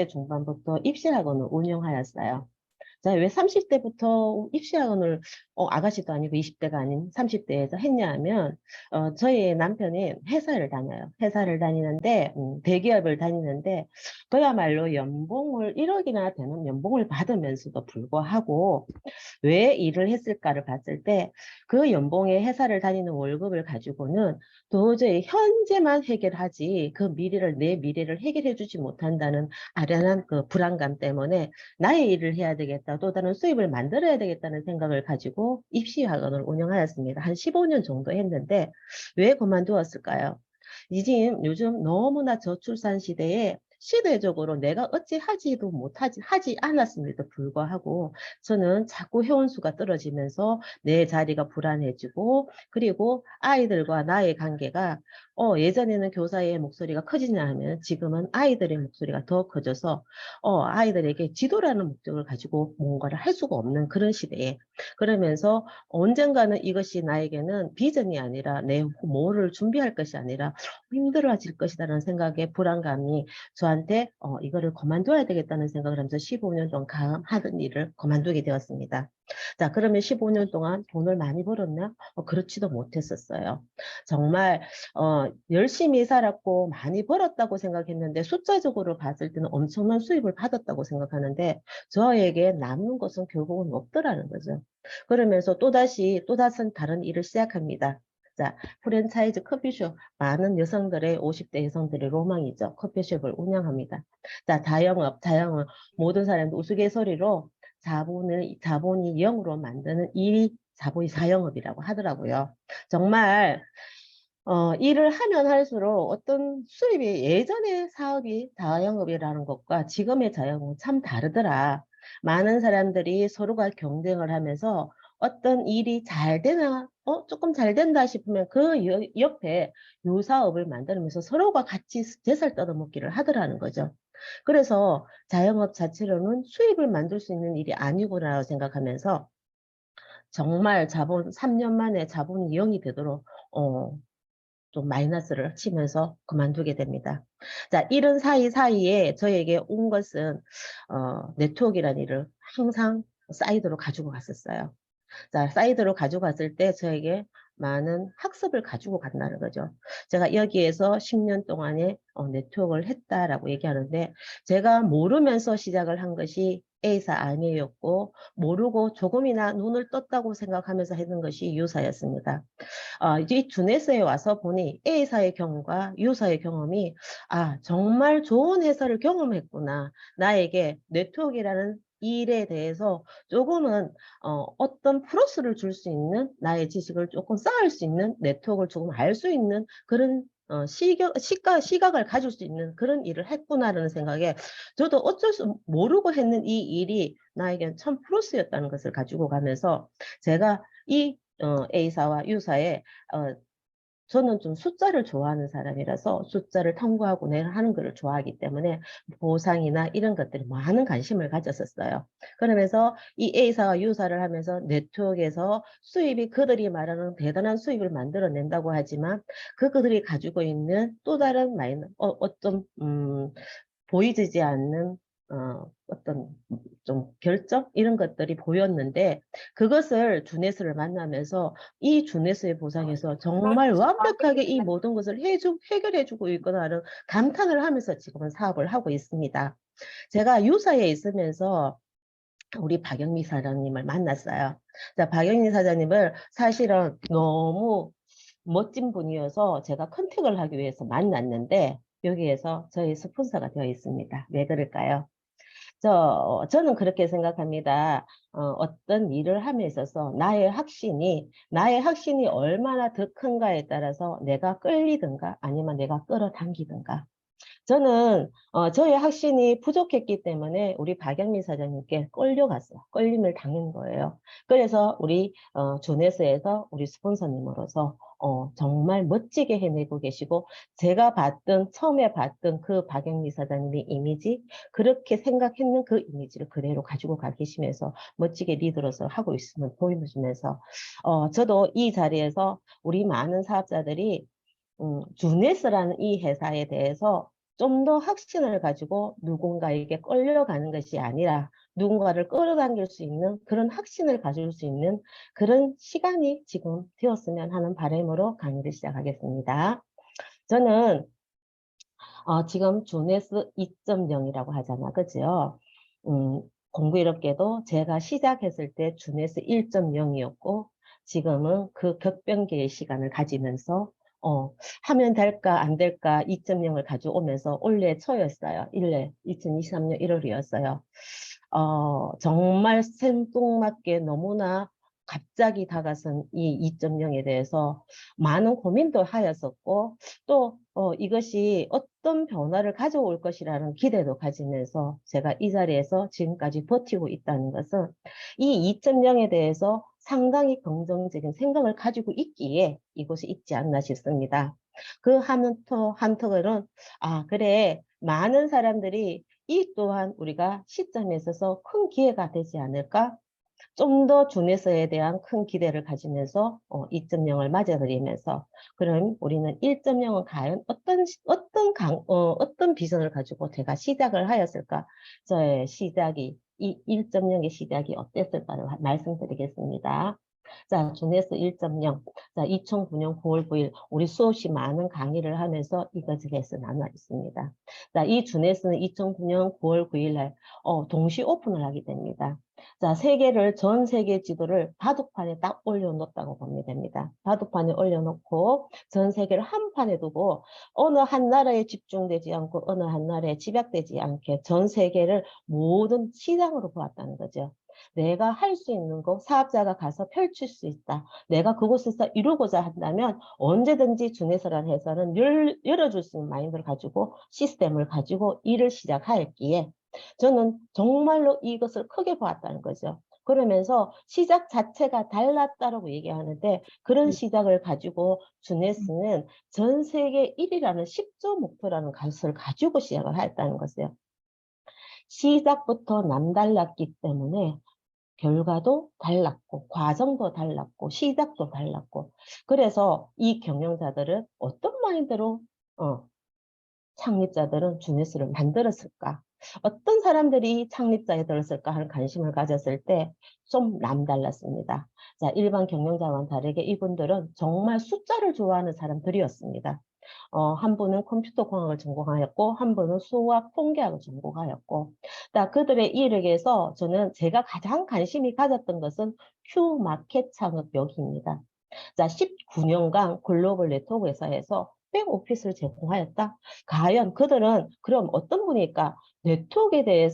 중반부터 입시학원을 운영하였어요. 자, 왜 30대부터 입시학원을 아가씨도 아니고 20대가 아닌 30대에서 했냐 하면 저희 남편이 회사를 다녀요. 회사를 다니는데 대기업을 다니는데 그야말로 연봉을 1억이나 되는 연봉을 받으면서도 불구하고 왜 일을 했을까를 봤을 때 그 연봉에 회사를 다니는 월급을 가지고는 도저히 현재만 해결하지 그 미래를 내 미래를 해결해 주지 못한다는 아련한 그 불안감 때문에 나의 일을 해야 되겠다. 또 다른 수입을 만들어야 되겠다는 생각을 가지고 입시학원을 운영하였습니다. 한 15년 정도 했는데 왜 그만두었을까요? 이제 요즘 너무나 저출산 시대에 시대적으로 내가 어찌 하지도 하지 않았음에도 불구하고 저는 자꾸 회원수가 떨어지면서 내 자리가 불안해지고 그리고 아이들과 나의 관계가 예전에는 교사의 목소리가 커지냐 하면 지금은 아이들의 목소리가 더 커져서 아이들에게 지도라는 목적을 가지고 뭔가를 할 수가 없는 그런 시대에 그러면서 언젠가는 이것이 나에게는 비전이 아니라 내 뭐를 준비할 것이 아니라 힘들어질 것이라는 생각에 불안감이 저한테 이거를 그만둬야 되겠다는 생각을 하면서 15년 동안 하던 일을 그만두게 되었습니다. 자, 그러면 15년 동안 돈을 많이 벌었나? 그렇지도 못했었어요. 정말 열심히 살았고 많이 벌었다고 생각했는데 숫자적으로 봤을 때는 엄청난 수입을 받았다고 생각하는데 저에게 남는 것은 결국은 없더라는 거죠. 그러면서 또다시 다른 일을 시작합니다. 자, 프랜차이즈 커피숍. 많은 여성들의 50대 여성들의 로망이죠. 커피숍을 운영합니다. 자, 자영업. 모든 사람들 우스갯소리로 자본이 0으로 만드는 일이 자본이 자영업이라고 하더라고요. 정말 일을 하면 할수록 어떤 수입이 예전의 사업이 자영업이라는 것과 지금의 자영업은 참 다르더라. 많은 사람들이 서로가 경쟁을 하면서 어떤 일이 잘 되나, 조금 잘 된다 싶으면 그 옆에 요 사업을 만들면서 서로가 같이 제살 떨어먹기를 하더라는 거죠. 그래서 자영업 자체로는 수입을 만들 수 있는 일이 아니구나 생각하면서 정말 3년 만에 자본이 0이 되도록 좀 마이너스를 치면서 그만두게 됩니다. 자, 이런 사이에 저에게 온 것은 네트워크라는 일을 항상 사이드로 가지고 갔었어요. 자, 사이드로 가져갔을 때 저에게 많은 학습을 가지고 간다는 거죠. 제가 여기에서 10년 동안에 네트워크를 했다라고 얘기하는데 제가 모르면서 시작을 한 것이 A사 아니었고 모르고 조금이나 눈을 떴다고 생각하면서 했는 것이 유사였습니다. 이 두네스에 와서 보니 A사의 경험과 U사의 경험이 정말 좋은 회사를 경험했구나. 나에게 네트워크라는 일에 대해서 조금은 어떤 플러스를 줄 수 있는 나의 지식을 조금 쌓을 수 있는 네트워크를 조금 알 수 있는 그런 시각을 가질 수 있는 그런 일을 했구나라는 생각에 저도 어쩔 수 모르고 했는 이 일이 나에겐 참 플러스였다는 것을 가지고 가면서 제가 이 A사와 U사에 저는 좀 숫자를 좋아하는 사람이라서 숫자를 탐구하고 내가 하는 것을 좋아하기 때문에 보상이나 이런 것들에 많은 관심을 가졌었어요. 그러면서 이 A사와 U사를 하면서 네트워크에서 수입이 그들이 말하는 대단한 수입을 만들어낸다고 하지만 그들이 가지고 있는 또 다른 어떤 보이지 않는 어떤 좀 결정 이런 것들이 보였는데 그것을 주네스를 만나면서 이 주네스의 보상에서 정말 완벽하게 이 모든 것을 해결해주고 있구나라는 감탄을 하면서 지금은 사업을 하고 있습니다. 제가 유사에 있으면서 우리 박영미 사장님을 만났어요. 자, 박영미 사장님을 사실은 너무 멋진 분이어서 제가 컨택을 하기 위해서 만났는데 여기에서 저희 스폰서가 되어 있습니다. 왜 그럴까요? 저는 그렇게 생각합니다. 어떤 일을 함에 있어서 나의 확신이 얼마나 더 큰가에 따라서 내가 끌리든가 아니면 내가 끌어당기든가. 저는 저의 확신이 부족했기 때문에 우리 박영민 사장님께 끌려갔어요. 끌림을 당한 거예요. 그래서 우리 조네스에서 우리 스폰서님으로서 정말 멋지게 해내고 계시고 제가 처음에 봤던 그 박영미 사장님의 이미지 그렇게 생각했는 그 이미지를 그대로 가지고 가 계시면서 멋지게 리더로서 하고 있음을 보여주면서 저도 이 자리에서 우리 많은 사업자들이 주네스라는 이 회사에 대해서 좀 더 확신을 가지고 누군가에게 끌려가는 것이 아니라 누군가를 끌어당길 수 있는 그런 확신을 가질 수 있는 그런 시간이 지금 되었으면 하는 바람으로 강의를 시작하겠습니다. 저는 지금 주네스 2.0이라고 하잖아. 그죠? 공교롭게도 제가 시작했을 때 주네스 1.0이었고 지금은 그 격변기의 시간을 가지면서 하면 될까 안 될까 2.0을 가져오면서 올해 초였어요. 2023년 1월이었어요. 정말 생뚱맞게 너무나 갑자기 다가선 이 2.0에 대해서 많은 고민도 하였었고 또 이것이 어떤 변화를 가져올 것이라는 기대도 가지면서 제가 이 자리에서 지금까지 버티고 있다는 것은 이 2.0에 대해서 상당히 긍정적인 생각을 가지고 있기에 이곳에 있지 않나 싶습니다. 그 한턱은 그래 많은 사람들이 이 또한 우리가 시점에 있어서 큰 기회가 되지 않을까? 좀 더 주네서에 대한 큰 기대를 가지면서 2.0을 맞아들이면서 그럼 우리는 1.0은 과연 어떤 비전을 가지고 제가 시작을 하였을까? 저의 시작이 이 1.0의 시작이 어땠을까를 말씀드리겠습니다. 자, 주네스 1.0. 자, 2009년 9월 9일 우리 수없이 많은 강의를 하면서 이것에서 나눠 있습니다. 자, 이 주네스는 2009년 9월 9일 날 동시 오픈을 하게 됩니다. 자, 전 세계 지도를 바둑판에 딱 올려놓았다고 보면 됩니다. 바둑판에 올려놓고 전 세계를 한 판에 두고 어느 한 나라에 집중되지 않고 어느 한 나라에 집약되지 않게 전 세계를 모든 시장으로 보았다는 거죠. 내가 할 수 있는 거 사업자가 가서 펼칠 수 있다. 내가 그곳에서 이루고자 한다면 언제든지 주네서란 회사는 열어줄 수 있는 마인드를 가지고 시스템을 가지고 일을 시작하였기에 저는 정말로 이것을 크게 보았다는 거죠. 그러면서 시작 자체가 달랐다라고 얘기하는데 그런 시작을 가지고 주네스는 전 세계 1위라는 10조 목표라는 것을 가지고 시작을 했다는 것이에요. 시작부터 남달랐기 때문에 결과도 달랐고 과정도 달랐고 시작도 달랐고 그래서 이 경영자들은 어떤 마인드로 창립자들은 주네스를 만들었을까? 어떤 사람들이 창립자에 들었을까 하는 관심을 가졌을 때 좀 남달랐습니다. 자, 일반 경영자와는 다르게 이분들은 정말 숫자를 좋아하는 사람들이었습니다. 한 분은 컴퓨터 공학을 전공하였고 한 분은 수학 통계학을 전공하였고 그들의 이력에서 저는 제가 가장 관심이 가졌던 것은 큐 마켓 창업 여기입니다. 자, 19년간 글로벌 네트워크 회사에서 백오피스를 제공하였다. 과연 그들은 그럼 어떤 분일까? 네트워크에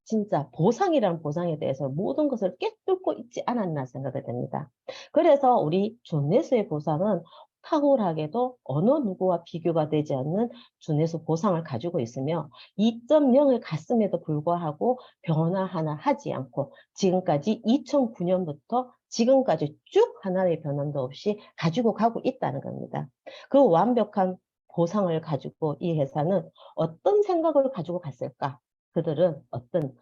진짜 보상이라는 보상에 대해서 모든 것을 꿰뚫고 있지 않았나 생각이 됩니다. 그래서 우리 존네스의 보상은 탁월하게도 어느 누구와 비교가 되지 않는 준에서 보상을 가지고 있으며 2.0을 갔음에도 불구하고 변화 하나 하지 않고 지금까지 2009년부터 지금까지 쭉 하나의 변함도 없이 가지고 가고 있다는 겁니다. 그 완벽한 보상을 가지고 이 회사는 어떤 생각을 가지고 갔을까? 그들은 어떤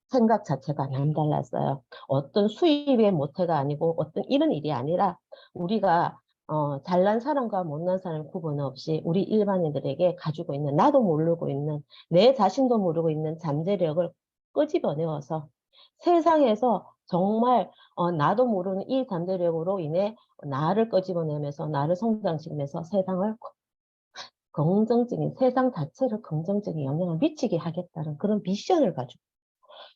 생각 자체가 남달랐어요. 어떤 수입의 모태가 아니고 어떤 이런 일이 아니라 우리가 잘난 사람과 못난 사람 구분 없이 우리 일반인들에게 가지고 있는 나도 모르고 있는 내 자신도 모르고 있는 잠재력을 끄집어내어서 세상에서 정말 나도 모르는 이 잠재력으로 인해 나를 끄집어내면서 나를 성장시키면서 세상 자체를 긍정적인 영향을 미치게 하겠다는 그런 미션을 가지고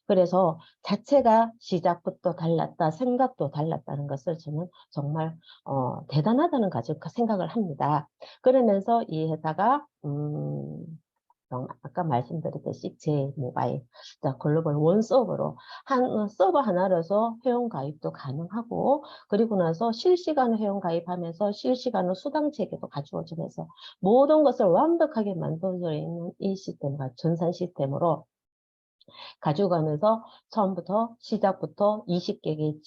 그래서 자체가 시작부터 달랐다, 생각도 달랐다는 것을 저는 정말 대단하다는 생각을 합니다. 그러면서 이 회사가 아까 말씀드렸듯이 제 모바일, 글로벌 원 서버로 서버 하나로서 회원 가입도 가능하고 그리고 나서 실시간 회원 가입하면서 실시간으로 수당 체계도 가져오면서 모든 것을 완벽하게 만들어져 있는 이 시스템과 전산 시스템으로 가져가면서 처음부터 시작부터 20개의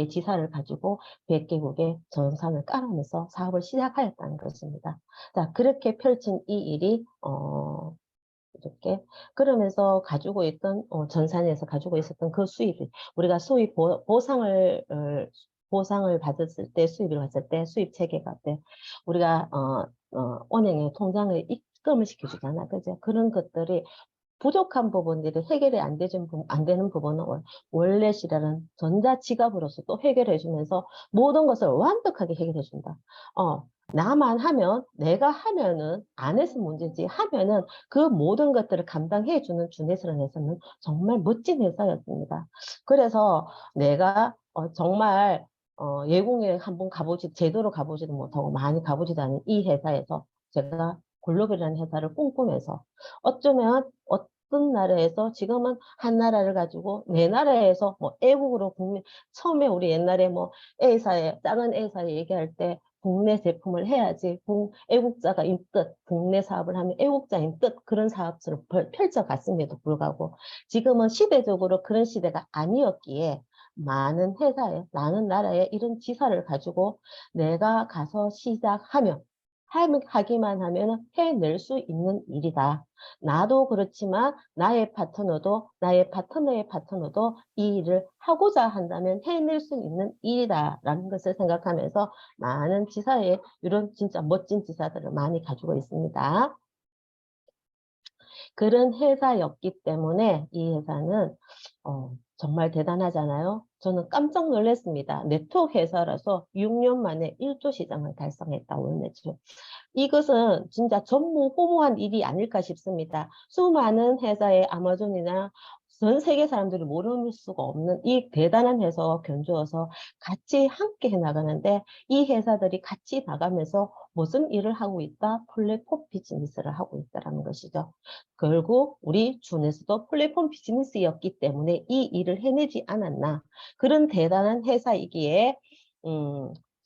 지사를 가지고 100개국의 전산을 깔아내서 사업을 시작하였다는 것입니다. 자, 그렇게 펼친 이 일이 이렇게 그러면서 가지고 있던 전산에서 가지고 있었던 그 수입이 우리가 소위 보상을 받았을 때, 수입을 받을 때, 수입 체계가 때, 우리가, 은행에 통장을 입금을 시켜주잖아. 그죠? 그런 것들이 부족한 부분들이 해결이 안 되는 부분은 월렛이라는 전자지갑으로서 또 해결해 주면서 모든 것을 완벽하게 해결해 준다. 나만 하면, 내가 하면은, 안 해서 문제지, 하면은 그 모든 것들을 감당해 주는 주네스라는 회사는 정말 멋진 회사였습니다. 그래서 내가 정말 예공에 한번 제대로 가보지도 못하고 많이 가보지도 않은 이 회사에서 제가 글로벌이라는 회사를 꿈꾸면서 어쩌면 어떤 나라에서 지금은 한 나라를 가지고 내 나라에서 뭐 애국으로 처음에 우리 옛날에 뭐 A사에 작은 A사에 얘기할 때 국내 제품을 해야지 애국자가인 뜻, 국내 사업을 하면 애국자인 뜻 그런 사업들을 펼쳐갔음에도 불구하고 지금은 시대적으로 그런 시대가 아니었기에 많은 회사에, 많은 나라에 이런 지사를 가지고 내가 가서 시작하면 하기만 하면 해낼 수 있는 일이다. 나도 그렇지만 나의 파트너의 파트너도 이 일을 하고자 한다면 해낼 수 있는 일이다라는 것을 생각하면서 많은 지사에 이런 진짜 멋진 지사들을 많이 가지고 있습니다. 그런 회사였기 때문에 이 회사는 정말 대단하잖아요. 저는 깜짝 놀랐습니다. 네트워크 회사라서 6년 만에 1조 시장을 달성했다. 월매출. 이것은 진짜 전무후무한 일이 아닐까 싶습니다. 수많은 회사의 아마존이나 전 세계 사람들이 모를 수가 없는 이 대단한 회사와 견주어서 같이 함께 해나가는데 이 회사들이 같이 나가면서 무슨 일을 하고 있다? 플랫폼 비즈니스를 하고 있다는 것이죠. 결국 우리 준에서도 플랫폼 비즈니스였기 때문에 이 일을 해내지 않았나. 그런 대단한 회사이기에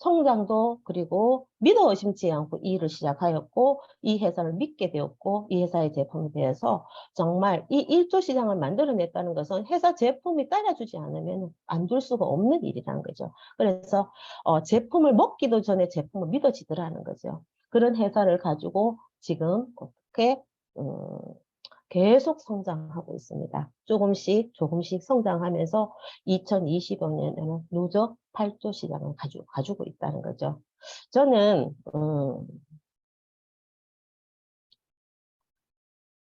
성장도 그리고 믿어 의심치 않고 이 일을 시작하였고 이 회사를 믿게 되었고 이 회사의 제품에 대해서 정말 이 1조 시장을 만들어냈다는 것은 회사 제품이 따라주지 않으면 안 될 수가 없는 일이라는 거죠. 그래서 제품을 먹기도 전에 제품을 믿어지더라는 거죠. 그런 회사를 가지고 지금 어떻게 계속 성장하고 있습니다. 조금씩 성장하면서 2025년에는 누적 8조 시장을 가지고 있다는 거죠. 저는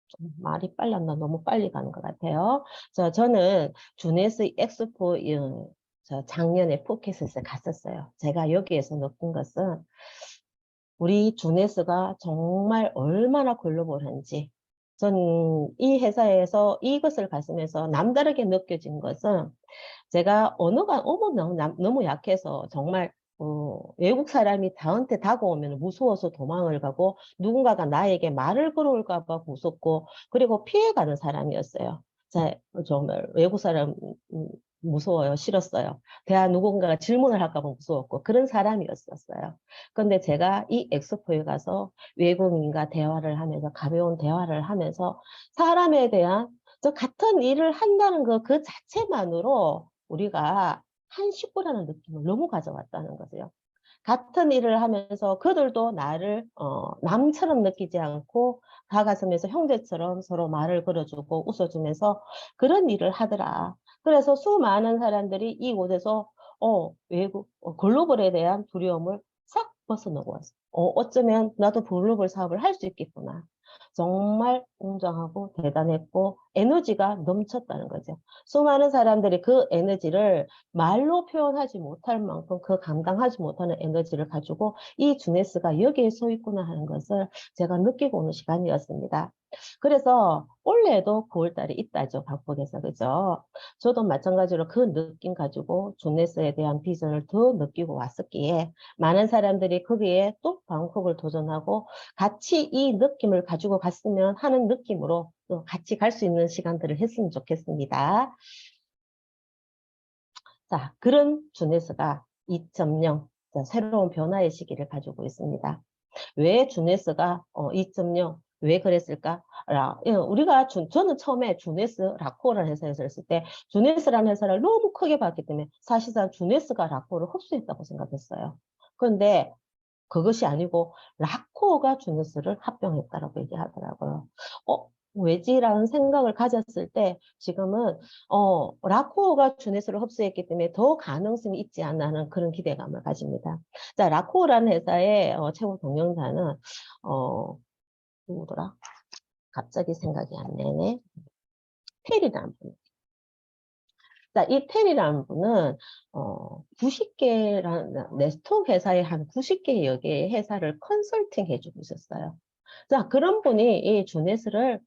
좀 말이 빨랐나 너무 빨리 가는 것 같아요. 저는 주네스 엑스포 작년에 푸켓에서 갔었어요. 제가 여기에서 느낀 것은 우리 주네스가 정말 얼마나 글로벌한지 저는 이 회사에서 이것을 가슴에서 남다르게 느껴진 것은 제가 언어가 너무 약해서 정말 외국 사람이 저한테 다가오면 무서워서 도망을 가고 누군가가 나에게 말을 걸어올까 봐 무섭고 그리고 피해가는 사람이었어요. 정말 외국 사람 무서워요. 싫었어요. 누군가가 질문을 할까 봐 무서웠고 그런 사람이었었어요. 근데 제가 이 엑스포에 가서 외국인과 대화를 하면서 가벼운 대화를 하면서 사람에 대한 저 같은 일을 한다는 그 자체만으로 우리가 한 식구라는 느낌을 너무 가져왔다는 거죠. 같은 일을 하면서 그들도 나를 남처럼 느끼지 않고 다가서면서 형제처럼 서로 말을 걸어주고 웃어주면서 그런 일을 하더라. 그래서 수많은 사람들이 이곳에서 글로벌에 대한 두려움을 싹 벗어나고 왔어. 어쩌면 나도 글로벌 사업을 할 수 있겠구나. 정말 웅장하고 대단했고 에너지가 넘쳤다는 거죠. 수많은 사람들이 그 에너지를 말로 표현하지 못할 만큼 그 감당하지 못하는 에너지를 가지고 이 주네스가 여기에 서 있구나 하는 것을 제가 느끼고 오는 시간이었습니다. 그래서 올해도 9월 달에 있다죠, 방콕에서. 그죠? 저도 마찬가지로 그 느낌 가지고 주네스에 대한 비전을 더 느끼고 왔었기에 많은 사람들이 거기에 또 방콕을 도전하고 같이 이 느낌을 가지고 갔으면 하는 느낌으로 또 같이 갈 수 있는 시간들을 했으면 좋겠습니다. 자, 그런 주네스가 2.0 새로운 변화의 시기를 가지고 있습니다. 왜 주네스가 2.0 왜 그랬을까? 저는 처음에 주네스 라코라는 회사에서 했을 때 주네스라는 회사를 너무 크게 봤기 때문에 사실상 주네스가 라코를 흡수했다고 생각했어요. 그런데 그것이 아니고 라코가 주네스를 합병했다라고 얘기하더라고요. 왜지라는 생각을 가졌을 때 지금은 라코가 주네스를 흡수했기 때문에 더 가능성이 있지 않나 하는 그런 기대감을 가집니다. 자, 라코라는 회사의 최고 경영자는 누구더라? 갑자기 생각이 안 나네. 테리라는 분. 자, 이 테리라는 분은 90개라는 네스톡 회사의 한 90개여 개의 회사를 컨설팅 해주고 있었어요. 자, 그런 분이 이 주네스를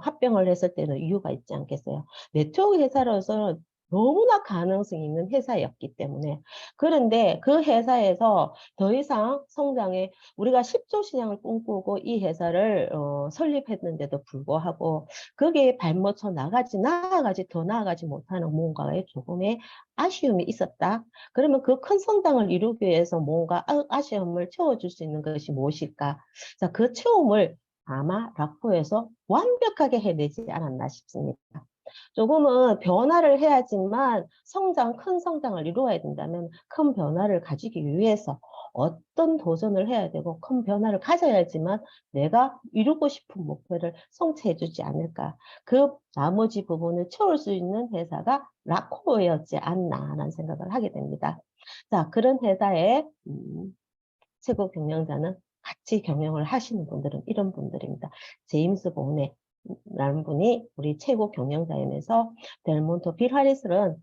합병을 했을 때는 이유가 있지 않겠어요? 네트워크 회사로서 너무나 가능성이 있는 회사였기 때문에. 그런데 그 회사에서 더 이상 성장에 우리가 10조 시장을 꿈꾸고 이 회사를 설립했는데도 불구하고 거기에 발맞춰 나아가지 더 나아가지 못하는 뭔가에 조금의 아쉬움이 있었다. 그러면 그 큰 성장을 이루기 위해서 뭔가 아쉬움을 채워줄 수 있는 것이 무엇일까? 자, 그 체험을 아마 라포에서 완벽하게 해내지 않았나 싶습니다. 조금은 변화를 해야지만 큰 성장을 이루어야 된다면 큰 변화를 가지기 위해서 어떤 도전을 해야 되고 큰 변화를 가져야지만 내가 이루고 싶은 목표를 성취해 주지 않을까. 그 나머지 부분을 채울 수 있는 회사가 라코였지 않나라는 생각을 하게 됩니다. 자, 그런 회사의 최고 경영자는 같이 경영을 하시는 분들은 이런 분들입니다. 제임스 본이라는 분이 우리 최고 경영자이면서 델몬트 빌 하리스는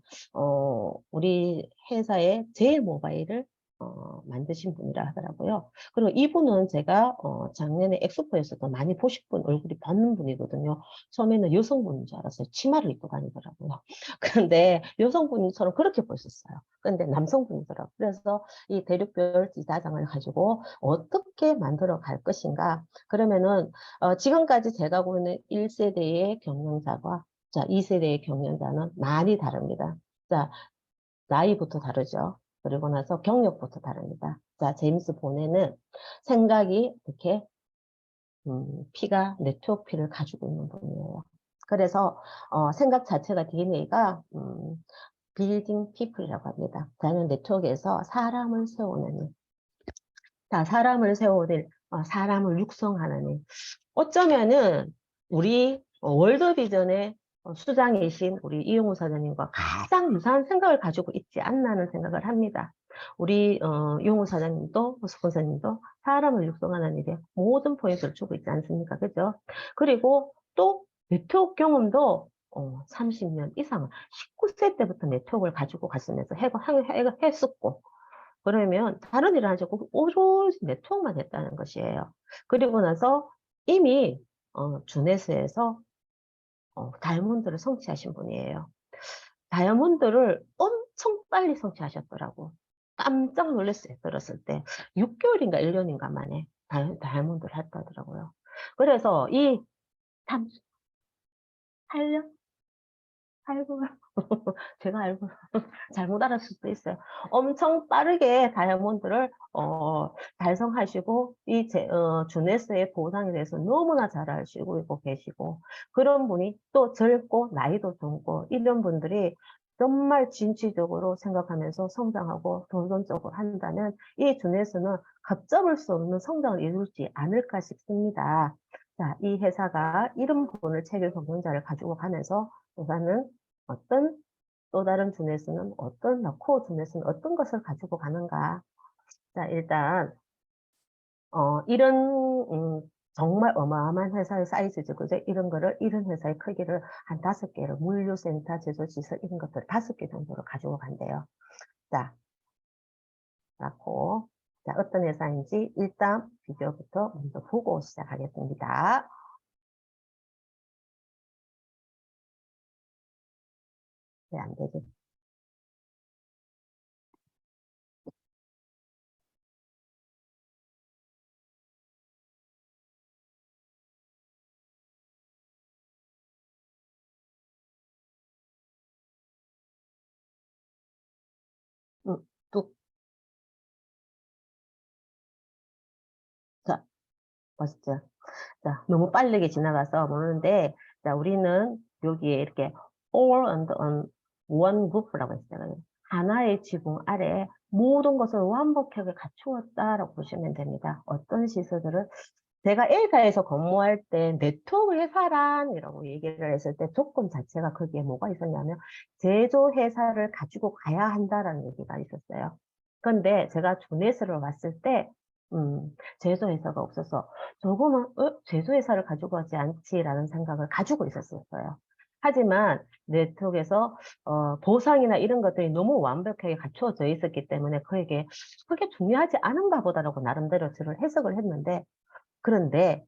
우리 회사의 제일 모바일을 만드신 분이라 하더라고요. 그리고 이분은 제가 작년에 엑스포에서도 많이 보신 분 얼굴이 받는 분이거든요. 처음에는 여성분인 줄 알았어요. 치마를 입고 다니더라고요. 그런데 여성분처럼 그렇게 보였었어요. 그런데 남성분이더라고요. 그래서 이 대륙별 지사장을 가지고 어떻게 만들어 갈 것인가. 그러면은 지금까지 제가 보는 1세대의 경영자가 자, 2세대의 경영자는 많이 다릅니다. 자, 나이부터 다르죠. 그리고 나서 경력부터 다릅니다. 자, 제임스 본에는 생각이 이렇게 피가 네트워크 피를 가지고 있는 분이에요. 그래서 생각 자체가 DNA가 빌딩 피플이라고 합니다. 자는 네트워크에서 사람을 세우는 일. 자, 사람을 육성하는 일. 어쩌면은 우리 월드비전의 수장이신 우리 이용우 사장님과 가장 유사한 생각을 가지고 있지 않나는 생각을 합니다. 우리 이용우 사장님도 스폰서님도 사람을 육성하는 일에 모든 포인트를 주고 있지 않습니까? 그죠? 그리고 또 네트워크 경험도 30년 이상 19세 때부터 네트워크를 가지고 갔으면서 했었고 그러면 다른 일을 하지 않고 오로지 네트워크만 했다는 것이에요. 그리고 나서 이미 주네스에서 다이아몬드를 성취하신 분이에요. 다이아몬드를 엄청 빨리 성취하셨더라고. 깜짝 놀랐어요. 들었을 때. 6개월인가 1년인가 만에 다이아몬드를 했다더라고요. 그래서 이 8년? 아이고, 제가 알고 잘못 알았을 수도 있어요. 엄청 빠르게 다이아몬드를 달성하시고 주네스의 보상에 대해서 너무나 잘 아시고 있고 계시고 그런 분이 또 젊고 나이도 젊고 이런 분들이 정말 진취적으로 생각하면서 성장하고 도전적으로 한다면 이 주네스는 걷잡을 수 없는 성장을 이루지 않을까 싶습니다. 자, 이 회사가 이런 분을 체계 경영자를 가지고 가면서 회사는 어떤 또 다른 주네스는 코어 주네스는 어떤 것을 가지고 가는가. 자, 일단, 이런, 정말 어마어마한 회사의 사이즈죠. 그죠? 이런 회사의 크기를 한 5개를, 물류센터, 제조시설, 이런 것들 5개 정도로 가지고 간대요. 자, 라고. 자, 어떤 회사인지 일단 비디오부터 먼저 보고 시작하겠습니다. 네, 안 되지. 뚝. 자, 멋있죠? 자, 너무 빠르게 지나가서 모르는데, 자, 우리는 여기에 이렇게 all under one group라고 했잖아요. 하나의 지붕 아래 모든 것을 완벽하게 갖추었다라고 보시면 됩니다. 어떤 시설들을 제가 A사에서 근무할 때 네트워크 회사란이라고 얘기를 했을 때 조건 자체가 거기에 뭐가 있었냐면 제조회사를 가지고 가야 한다라는 얘기가 있었어요. 그런데 제가 조네스를 왔을 때 제조회사가 없어서 조금은 제조회사를 가지고 가지 않지라는 생각을 가지고 있었어요. 하지만 네트워크에서 보상이나 이런 것들이 너무 완벽하게 갖추어져 있었기 때문에 그에게 그게 중요하지 않은가 보다라고 나름대로 저를 해석을 했는데 그런데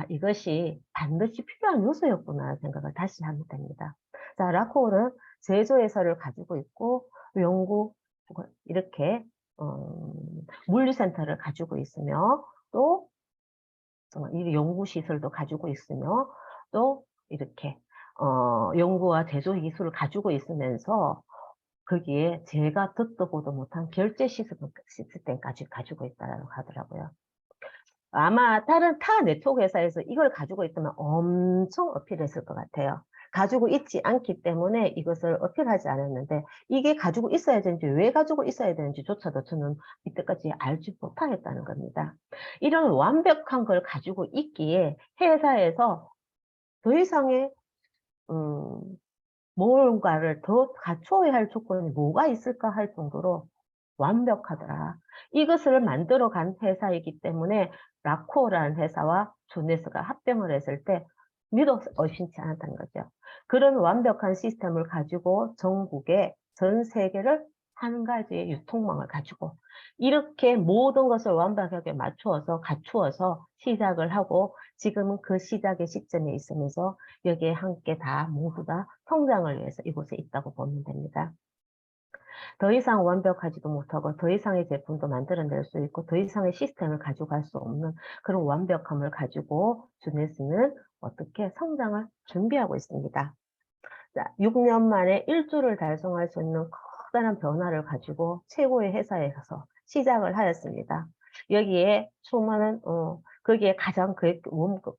이것이 반드시 필요한 요소였구나 생각을 다시 하게 됩니다. 자, 라코는 제조회사를 가지고 있고 연구 이렇게 어, 물리센터를 가지고 있으며 또 이 연구시설도 가지고 있으며 또 이렇게 연구와 제조 기술을 가지고 있으면서 거기에 제가 듣도 보도 못한 결제 시스템까지 가지고 있다고 하더라고요. 아마 다른 타 네트워크 회사에서 이걸 가지고 있다면 엄청 어필했을 것 같아요. 가지고 있지 않기 때문에 이것을 어필하지 않았는데 이게 가지고 있어야 되는지 왜 가지고 있어야 되는지조차도 저는 이때까지 알지 못하겠다는 겁니다. 이런 완벽한 걸 가지고 있기에 회사에서 더 이상의 음, 뭔가를 더 갖춰야 할 조건이 뭐가 있을까 할 정도로 완벽하더라. 이것을 만들어 간 회사이기 때문에 라코라는 회사와 조네스가 합병을 했을 때 믿어 의심치 않았다는 거죠. 그런 완벽한 시스템을 가지고 전국에 전 세계를 한 가지의 유통망을 가지고 이렇게 모든 것을 완벽하게 맞추어서 갖추어서 시작을 하고 지금은 그 시작의 시점에 있으면서 여기에 함께 다 모두 다 성장을 위해서 이곳에 있다고 보면 됩니다. 더 이상 완벽하지도 못하고 더 이상의 제품도 만들어낼 수 있고 더 이상의 시스템을 가져갈 수 없는 그런 완벽함을 가지고 주네스는 어떻게 성장을 준비하고 있습니다. 자, 6년 만에 1조를 달성할 수 있는 커다란 변화를 가지고 최고의 회사에서 시작을 하였습니다. 여기에 수많은 거기에 가장 그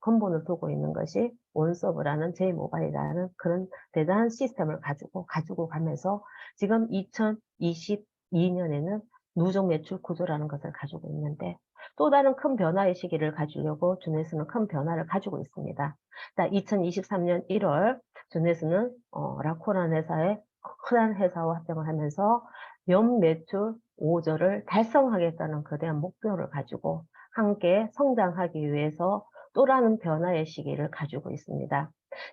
근본을 두고 있는 것이 원서브라는 제모바일이라는 그런 대단한 시스템을 가지고 가면서 지금 2022년에는 누적 매출 구조라는 것을 가지고 있는데 또 다른 큰 변화의 시기를 가지려고 주네스는 큰 변화를 가지고 있습니다. 자, 2023년 1월 주네스는 라코라는 회사에 큰 회사와 합병을 하면서 연 매출 5조를 달성하겠다는 거대한 목표를 가지고 함께 성장하기 위해서 또 다른 변화의 시기를 가지고 있습니다.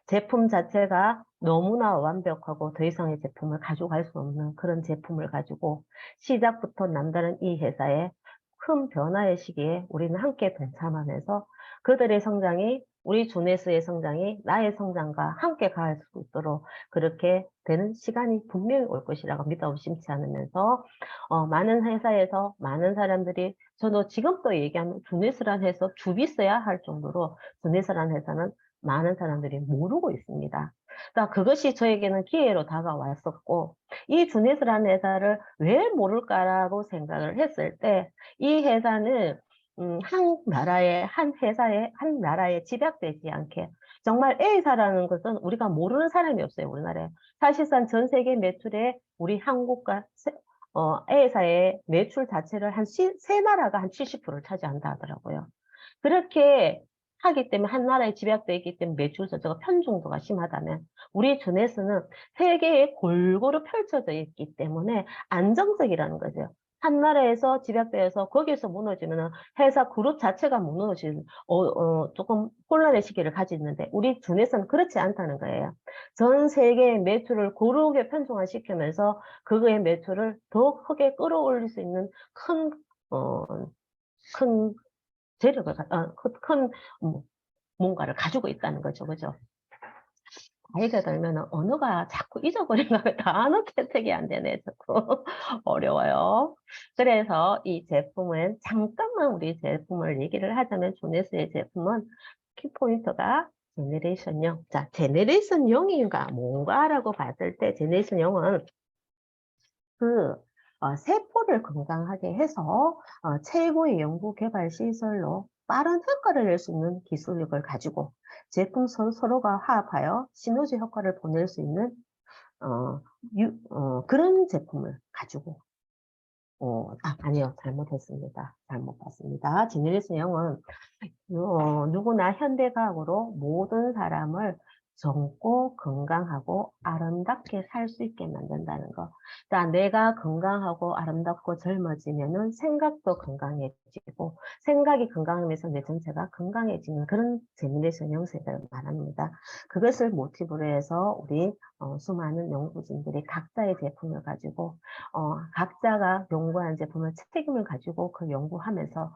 제품 자체가 너무나 완벽하고 더 이상의 제품을 가져갈 수 없는 그런 제품을 가지고 시작부터 남다른 이 회사의 큰 변화의 시기에 우리는 함께 동참하면서 그들의 성장이 우리 조네스의 성장이 나의 성장과 함께 갈 수 있도록 그렇게 되는 시간이 분명히 올 것이라고 믿어 의심치 않으면서 많은 회사에서 많은 사람들이 저도 지금 또 얘기하면 주네스란 회사 주비스야 할 정도로 주네스란 회사는 많은 사람들이 모르고 있습니다. 그러니까 그것이 저에게는 기회로 다가왔었고 이 주네스라는 회사를 왜 모를까라고 생각을 했을 때 이 회사는 한 나라의 한 회사의 한 나라에 집약되지 않게 정말 A사라는 것은 우리가 모르는 사람이 없어요, 우리나라에. 사실상 전 세계 매출에 우리 한국과 A사의 매출 자체를 세 나라가 한 70%를 차지한다 하더라고요. 그렇게 하기 때문에 한 나라에 집약되어 있기 때문에 매출 자체가 편중도가 심하다면 우리 주네스는 세계에 골고루 펼쳐져 있기 때문에 안정적이라는 거죠. 한 나라에서 집약되어서 거기에서 무너지면 회사 그룹 자체가 무너지는 조금 혼란의 시기를 가지는데 우리 주네스는 그렇지 않다는 거예요. 전 세계의 매출을 고르게 편중화시키면서 그거의 매출을 더 크게 끌어올릴 수 있는 큰 어, 큰 재력을, 큰 뭔가를 가지고 있다는 거죠. 그죠? 나이가 들면 언어가 자꾸 잊어버리는 거예요. 단어 채택이 안 되네. 자꾸 어려워요. 그래서 이 제품은 잠깐만 우리 제품을 얘기를 하자면 조네스의 제품은 키포인트가 제네레이션형. 자, 제네레이션형인가 뭔가라고 봤을 때 제네레이션형은 그 세포를 건강하게 해서 최고의 연구 개발 시설로 빠른 효과를 낼 수 있는 기술력을 가지고 제품 서로가 화합하여 시너지 효과를 보낼 수 있는 그런 제품을 가지고 아니요. 잘못했습니다. 잘못 봤습니다. 제너리스 영은 누구나 현대과학으로 모든 사람을 젊고 건강하고 아름답게 살 수 있게 만든다는 거. 그러니까 내가 건강하고 아름답고 젊어지면은 생각도 건강해지고, 생각이 건강하면서 내 전체가 건강해지는 그런 제너레이션 영세를 말합니다. 그것을 모티브로 해서 우리 수많은 연구진들이 각자의 제품을 가지고 각자가 연구한 제품을 책임을 가지고 그 연구하면서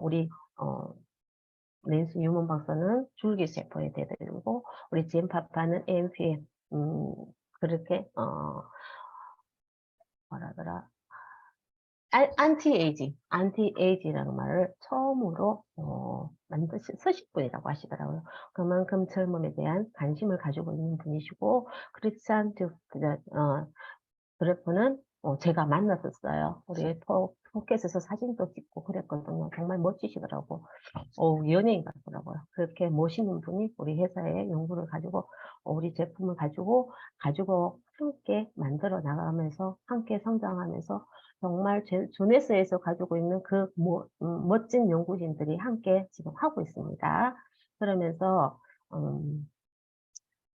우리 낸시 뉴먼 박사는 줄기세포에 대들고 우리 진 파파는 AMPM 그렇게 뭐라더라 안티에이지라는 말을 처음으로 서신 분이라고 하시더라고요. 그만큼 젊음에 대한 관심을 가지고 있는 분이시고 크리스찬 그래프는 제가 만났었어요. 우리 포켓에서 사진도 찍고 그랬거든요. 정말 멋지시더라고. 연예인 같더라고요. 그렇게 모시는 분이 우리 회사에 연구를 가지고 우리 제품을 가지고 함께 만들어 나가면서 함께 성장하면서 정말 조네스에서 가지고 있는 그 멋진 연구진들이 함께 지금 하고 있습니다. 그러면서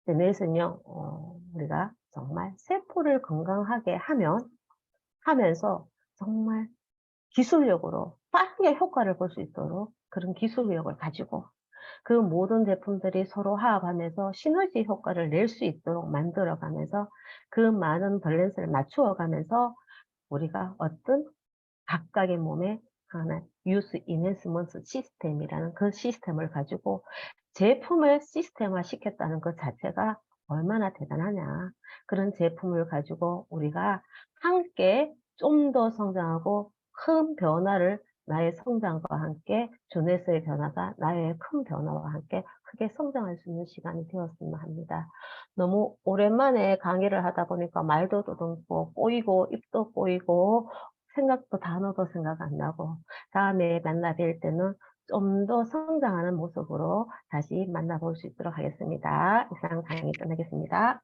내일은요, 우리가 정말 세포를 건강하게 하면서 정말 기술력으로 빠르게 효과를 볼 수 있도록 그런 기술력을 가지고 그 모든 제품들이 서로 화합하면서 시너지 효과를 낼 수 있도록 만들어 가면서 그 많은 밸런스를 맞추어 가면서 우리가 어떤 각각의 몸에 하나 유스 이넨스먼트 시스템이라는 그 시스템을 가지고 제품을 시스템화 시켰다는 것 자체가 얼마나 대단하냐. 그런 제품을 가지고 우리가 함께 좀 더 성장하고 큰 변화를 나의 성장과 함께 주네스의 변화가 나의 큰 변화와 함께 크게 성장할 수 있는 시간이 되었으면 합니다. 너무 오랜만에 강의를 하다 보니까 말도 더듬고 꼬이고 입도 꼬이고 생각도 단어도 생각 안 나고 다음에 만나 뵐 때는 좀 더 성장하는 모습으로 다시 만나볼 수 있도록 하겠습니다. 이상 강의 끝내겠습니다.